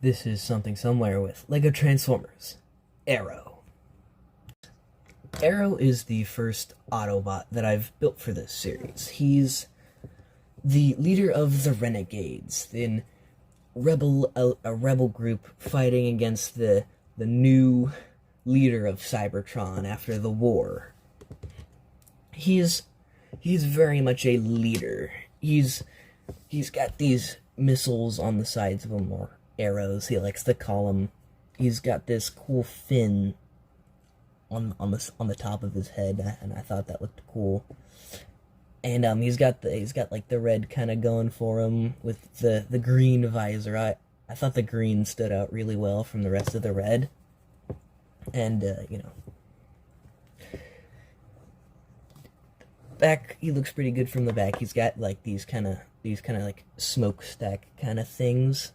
This is Something Somewhere with LEGO Transformers. Arrow. Arrow is the first Autobot that I've built for this series. He's the leader of the Renegades, a rebel group fighting against the new leader of Cybertron after the war. He's very much a leader. He's got these missiles on the sides of him, or arrows, he likes to call them. He's got this cool fin on the top of his head, and I thought that looked cool. And he's got like the red kind of going for him with the green visor. I thought the green stood out really well from the rest of the red. And back, he looks pretty good from the back. He's got like these kind of like smokestack kind of things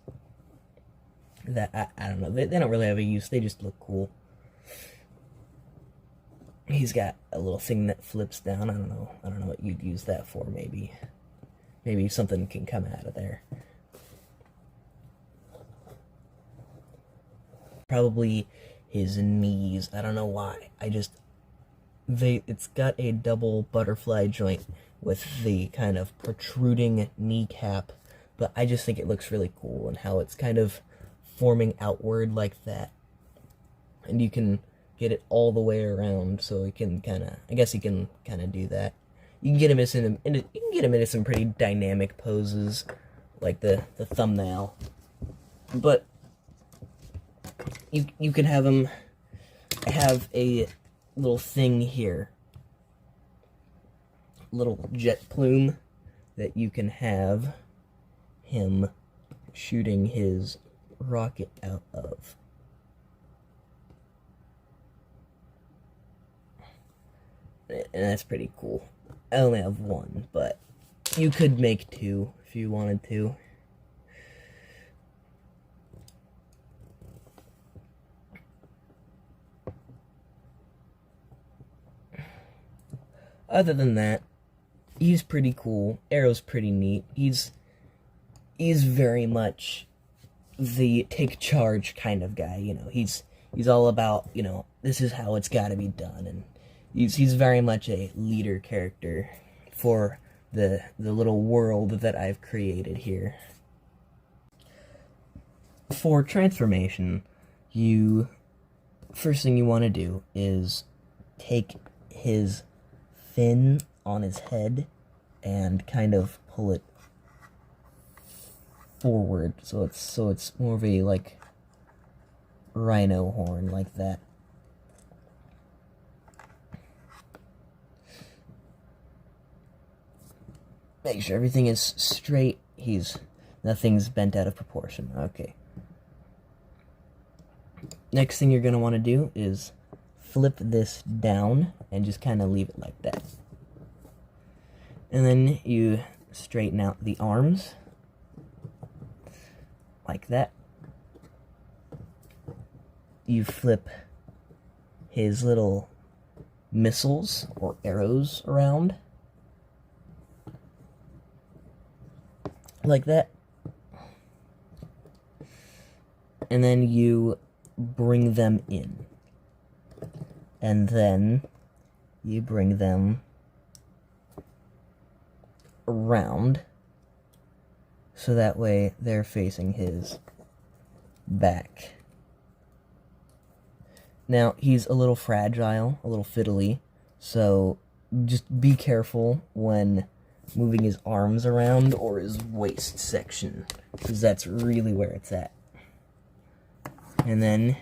that I don't know, they don't really have a use, they just look cool. He's got a little thing that flips down. I don't know what you'd use that for. Maybe something can come out of there. Probably his knees. I don't know why. It's got a double butterfly joint with the kind of protruding kneecap, but I just think it looks really cool, and how it's kind of forming outward like that. And you can get it all the way around, so he can I guess he can kind of do that. You can get him into some pretty dynamic poses, like the thumbnail. But you can have him have a little thing here, little jet plume that you can have him shooting his rocket out of. And that's pretty cool. I only have one, but you could make two if you wanted to. Other than that, he's pretty cool. Arrow's pretty neat. He's very much the take charge kind of guy, He's all about, this is how it's got to be done, and he's very much a leader character for the little world that I've created here. For transformation, first thing you want to do is take his fin on his head and kind of pull it forward, so it's more of a like rhino horn, like that. Make sure everything is straight. Nothing's bent out of proportion. Okay. Next thing you're going to want to do is flip this down and just kind of leave it like that. And then you straighten out the arms like that. You flip his little missiles or arrows around like that. And then you bring them in. And then you bring them around, so that way they're facing his back. Now, he's a little fragile, a little fiddly, so just be careful when moving his arms around or his waist section, because that's really where it's at. And then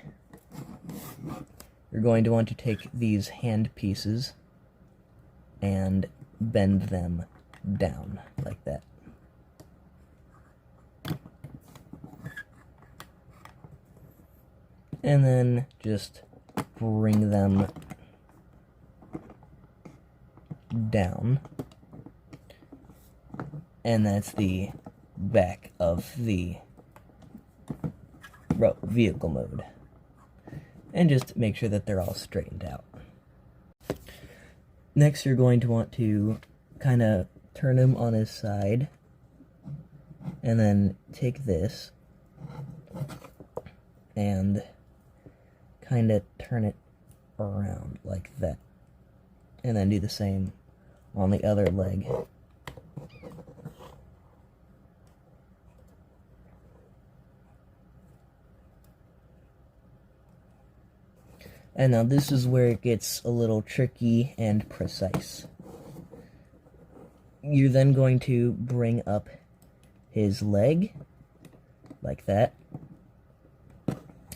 you're going to want to take these hand pieces and bend them down like that. And then just bring them down. And that's the back of the vehicle mode. And just make sure that they're all straightened out. Next, you're going to want to kind of turn him on his side, and then take this and kind of turn it around like that. And then do the same on the other leg. And now this is where it gets a little tricky and precise. You're then going to bring up his leg, like that,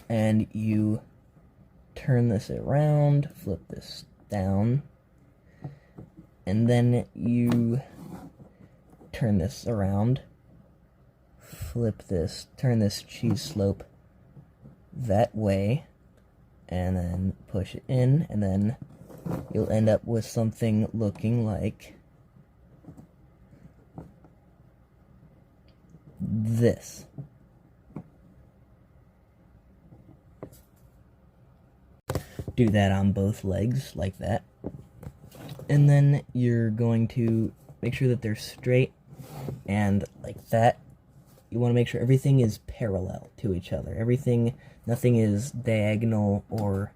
and you turn this around, flip this down, and then you turn this around, flip this, turn this cheese slope that way, and then push it in, and then you'll end up with something looking like this. Do that on both legs, like that. And then you're going to make sure that they're straight, and like that. You want to make sure everything is parallel to each other. Nothing is diagonal or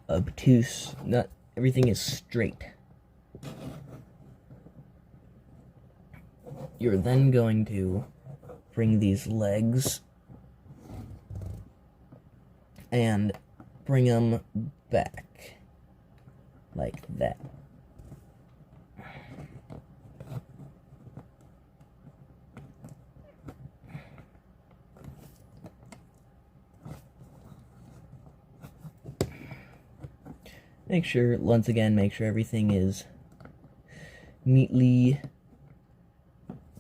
obtuse. Everything is straight. You're then going to bring these legs and bring them back like that. Once again, make sure everything is neatly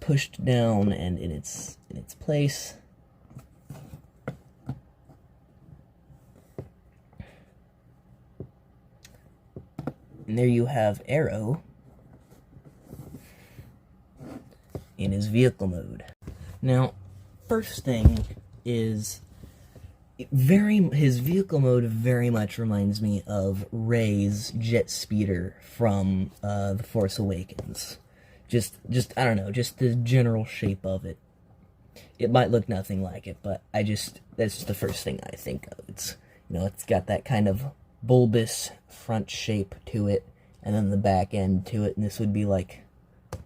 pushed down and in its place. And there you have Arrow in his vehicle mode. Now, first thing is his vehicle mode very much reminds me of Rey's jet speeder from The Force Awakens. Just I don't know, just the general shape of it. It might look nothing like it, but that's just the first thing I think of. It's got that kind of bulbous front shape to it, and then the back end to it, and this would be like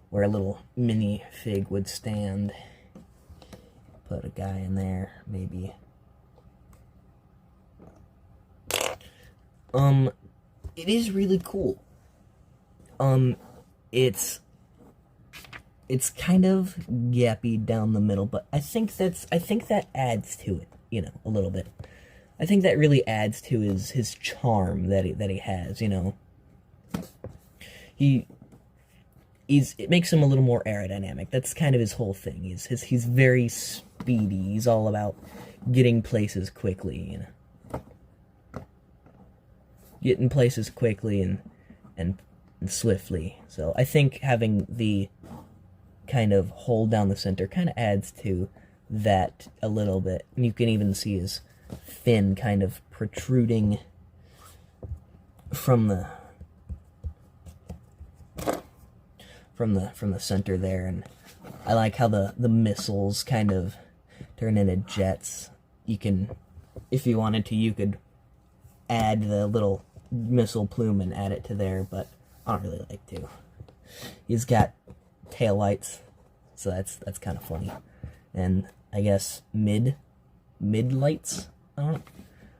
where a little mini fig would stand. Put a guy in there, maybe. It is really cool. It's kind of gappy down the middle, but I think that adds to it, a little bit. I think that really adds to his charm that he has, It makes him a little more aerodynamic. That's kind of his whole thing. He's very speedy. He's all about getting places quickly, Getting places quickly and swiftly. So I think having the kind of hold down the center kind of adds to that a little bit. And you can even see his fin kind of protruding from the center there. And I like how the missiles kind of turn into jets. You can, if you wanted to, you could add the little missile plume and add it to there, but I don't really like to. He's got tail lights, so that's kind of funny. And I guess mid lights, I don't know.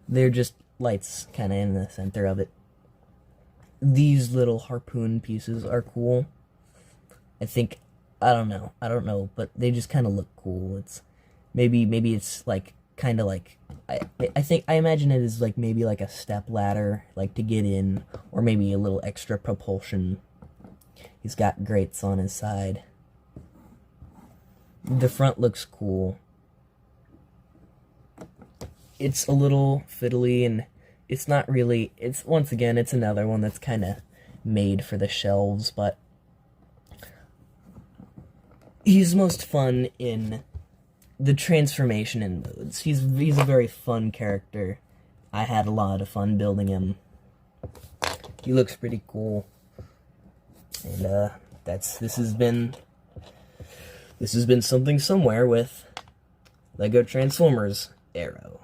They're just lights kind of in the center of it. These little harpoon pieces are cool. I don't know, but they just kind of look cool. It's maybe it's like kind of like I imagine it is like maybe like a step ladder, like to get in, or maybe a little extra propulsion. He's got grates on his side. The front looks cool. It's a little fiddly, and it's not really, once again, it's another one that's kind of made for the shelves, but he's most fun in the transformation in modes. He's a very fun character. I had a lot of fun building him. He looks pretty cool. And this has been Something Somewhere with LEGO Transformers Arrow.